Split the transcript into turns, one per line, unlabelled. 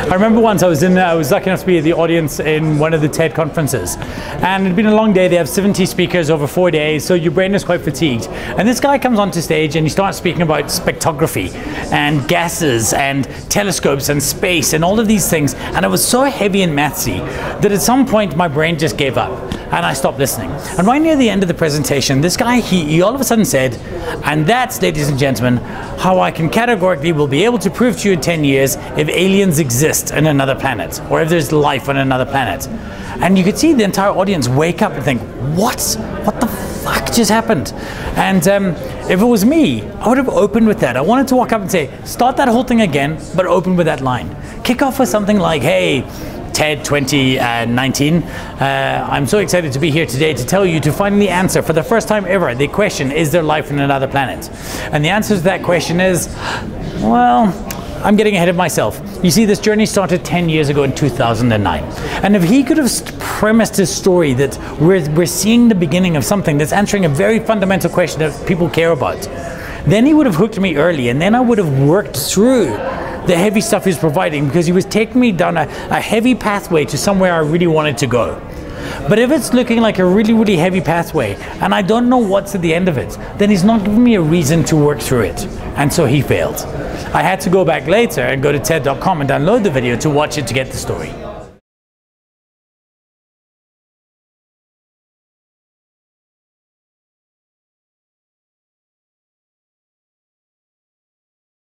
I remember once I was lucky enough to be at the audience in one of the TED conferences, and it'd been a long day. They have 70 speakers over 4 days, so your brain is quite fatigued. And this guy comes onto stage and he starts speaking about spectrography and gases and telescopes and space and all of these things. And it was so heavy and mathsy that at some point my brain just gave up and I stopped listening. And right near the end of the presentation, this guy, he all of a sudden said, and that's, ladies and gentlemen, how I can categorically will be able to prove to you in 10 years if aliens exist in another planet, or if there's life on another planet. And you could see the entire audience wake up and think, what the fuck just happened? And if it was me, I would have opened with that. I wanted to walk up and say, start that whole thing again, but open with that line. Kick off with something like, hey, TED 2019, I'm so excited to be here today to tell you to finally answer for the first time ever the question, is there life on another planet? And the answer to that question is, well, I'm getting ahead of myself. You see, this journey started 10 years ago in 2009. And if he could have premised his story that we're seeing the beginning of something that's answering a very fundamental question that people care about, then he would have hooked me early, and then I would have worked through the heavy stuff he's providing, because he was taking me down a heavy pathway to somewhere I really wanted to go. But if it's looking like a really, really heavy pathway and I don't know what's at the end of it, then he's not giving me a reason to work through it. And so he failed. I had to go back later and go to TED.com and download the video to watch it to get the story.